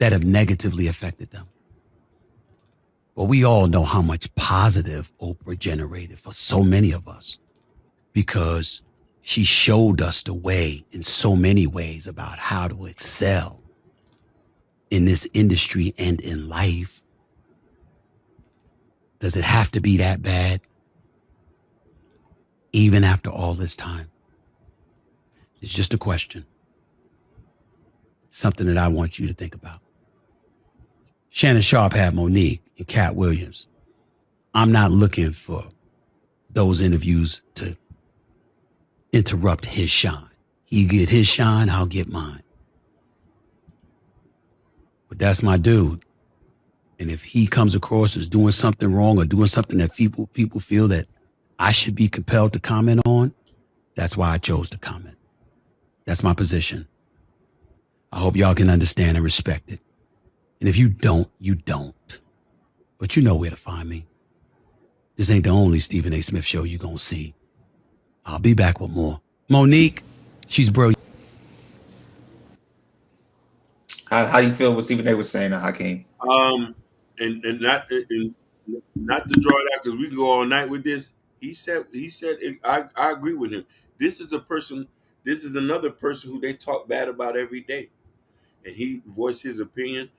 that have negatively affected them. But we all know how much positive Oprah generated for so many of us because she showed us the way in so many ways about how to excel in this industry and in life. Does it have to be that bad? Even after all this time? It's just a question. Something that I want you to think about. Shannon Sharp had Monique and Cat Williams. I'm not looking for those interviews to interrupt his shine. He get his shine, I'll get mine. But that's my dude. And if he comes across as doing something wrong or doing something that people feel that I should be compelled to comment on, that's why I chose to comment. That's my position. I hope y'all can understand and respect it. And if you don't, you don't. But you know where to find me. This ain't the only Stephen A. Smith show you're going to see. I'll be back with more. Monique, she's brilliant. How do you feel what Stephen A was saying, Hakeem? And not to draw it out because we can go all night with this. He said I agree with him. This is a person. This is another person who they talk bad about every day, and he voiced his opinion,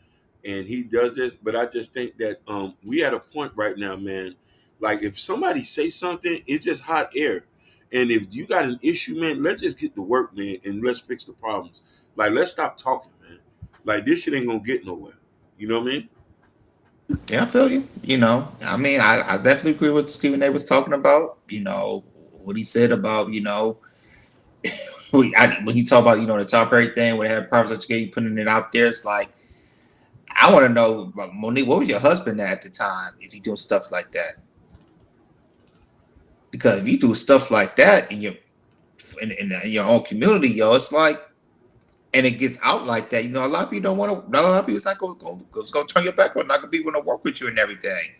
and he does this. But I just think that we at a point right now, man. Like if somebody say something, it's just hot air. And if you got an issue, man, let's just get to work, man, and let's fix the problems. Like let's stop talking, man. Like this shit ain't gonna get nowhere. You know what I mean? Yeah, I feel you. I mean, I definitely agree with what Stephen A was talking about. What he said about, when he talked about, the top rate thing, when they had private education, putting it out there, it's like, I want to know, Monique, what was your husband at the time if you doing stuff like that? Because if you do stuff like that in your own community, yo, it's like, and it gets out like that, a lot of people don't want to. A lot of people's not going to turn your back on, not going to be want to work with you and everything.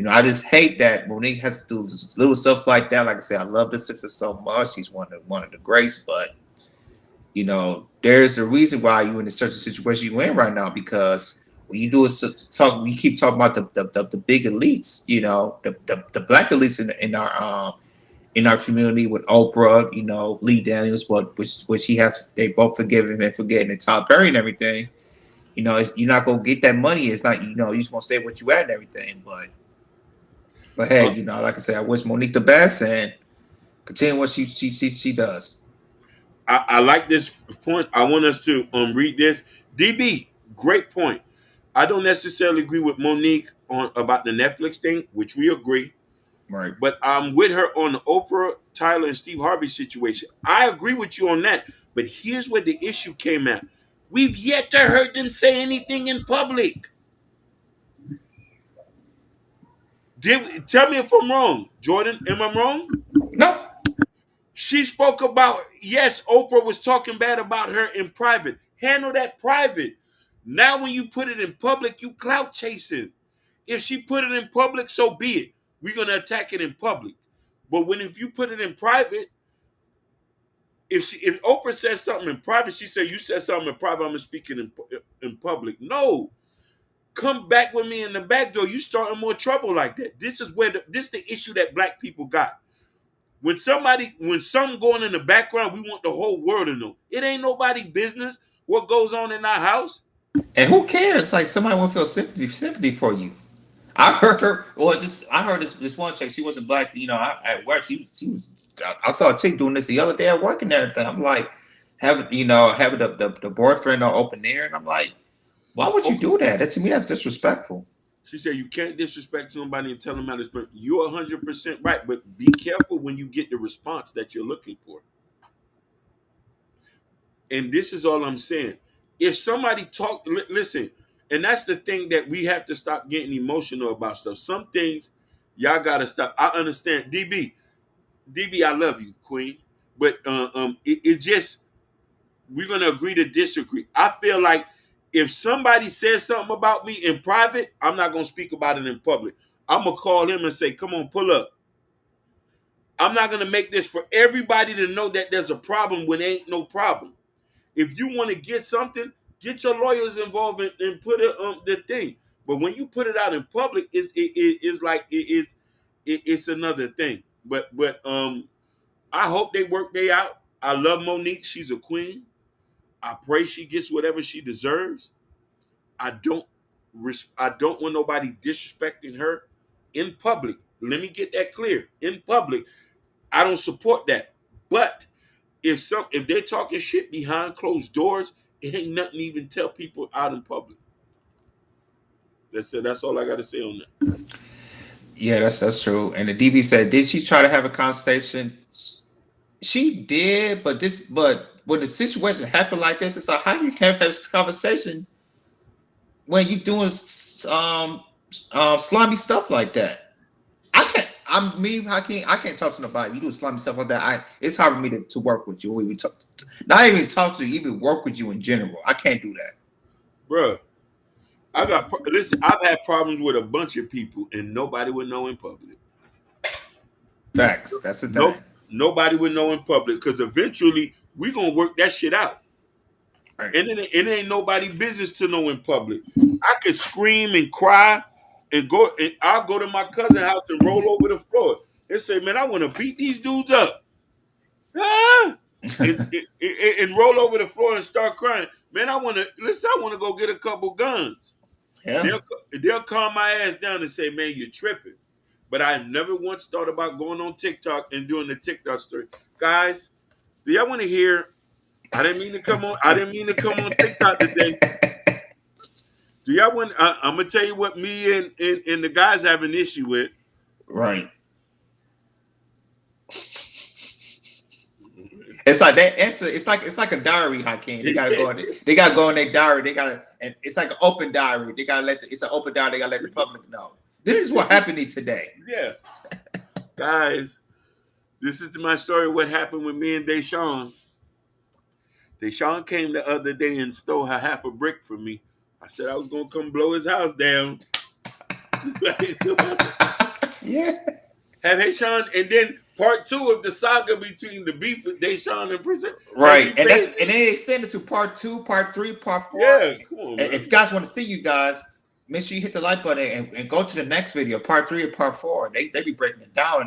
I just hate that Monique has to do just little stuff like that. Like I said, I love the sister so much. She's one of the greats, but there's a reason why you're in a certain situation you're in right now. Because when you you keep talking about the big elites, the black elites in our community with Oprah, Lee Daniels, which he has, they both forgiven and forgetting, and Tom Perry and everything. You're not gonna get that money. It's not, you're just gonna stay what you at and everything. But hey, like I said, I wish Monique the best and continue what she does. I like this point. I want us to read this. DB, great point. I don't necessarily agree with Monique on about the Netflix thing, which we agree. Right. But I'm with her on the Oprah, Tyler, and Steve Harvey situation. I agree with you on that. But here's where the issue came at. We've yet to heard them say anything in public. Tell me if I'm wrong, Jordan. Am I wrong? No. She spoke about, yes, Oprah was talking bad about her in private. Handle that private. Now when you put it in public, you clout chasing. If she put it in public, so be it. We're going to attack it in public. But if you put it in private, if Oprah says something in private, she said, you said something in private, I'm speaking in public. No. Come back with me in the back door. You starting more trouble like that. This is the issue that black people got. When something going in the background, we want the whole world to know. It ain't nobody business what goes on in our house. And who cares? Like somebody won't feel sympathy for you. I heard her. Well, I heard this one chick. She wasn't black. At work, she was. I saw a chick doing this the other day at work and everything. I'm like, having the boyfriend on open air, and I'm like, why would you do that? To me, that's disrespectful. She said you can't disrespect somebody and tell them how to speak. You're 100% right, but be careful when you get the response that you're looking for. And this is all I'm saying. If somebody listen, and that's the thing that we have to stop getting emotional about stuff. Some things y'all gotta stop. I understand, DB, I love you, Queen, but it just we're gonna agree to disagree. I feel like if somebody says something about me in private, I'm not gonna speak about it in public. I'm gonna call him and say, "Come on, pull up." I'm not gonna make this for everybody to know that there's a problem when there ain't no problem. If you want to get something, Get your lawyers involved and put it the thing. But when you put it out in public, it's like it's another thing. But I hope they work they out. I love Monique. She's a queen. I pray she gets whatever she deserves. I don't want nobody disrespecting her in public. Let me get that clear. In public, I don't support that. But if they're talking shit behind closed doors, it ain't nothing to even tell people out in public. That's it. That's all I got to say on that. Yeah, that's true. And the DB said, did she try to have a conversation? She did, but when the situation happened like this, it's like, how you can't have this conversation when you doing slimy stuff like that? I can't. I can't talk to nobody. You do slimy stuff like that. It's hard for me to work with you. We talk, not even talk to you, even work with you in general. I can't do that, Bruh, listen. I've had problems with a bunch of people, and nobody would know in public. Facts. That's the thing. Nope. Nobody would know in public because eventually we gonna work that shit out. Right. And it ain't nobody business to know in public. I could scream and cry and I'll go to my cousin's house and roll over the floor and say, man, I want to beat these dudes up. Ah! and roll over the floor and start crying. Man, I want to go get a couple guns. Yeah. They'll calm my ass down and say, man, you're tripping. But I never once thought about going on TikTok and doing the TikTok story. Guys, do y'all want to hear? I didn't mean to come on TikTok today. Do y'all want? I'm gonna tell you what me and the guys have an issue with. Right. It's like that answer. It's like a diary, Hakeem. They gotta go in it. They gotta go in their diary. And it's like an open diary. They gotta it's an open diary. They gotta let the public know. This is what happened today. Yeah. Guys, this is my story. What happened with me and Deshaun. Deshaun came the other day and stole her half a brick from me. I said I was gonna come blow his house down. Yeah. Have Deshaun, and then part 2 of the saga between the beef with Deshaun and Prince. Right. And then it extended to part 2, part 3, part 4. Yeah, come on, man. If you guys want to see you guys, make sure you hit the like button and go to the next video, part 3 and part 4. They be breaking it down.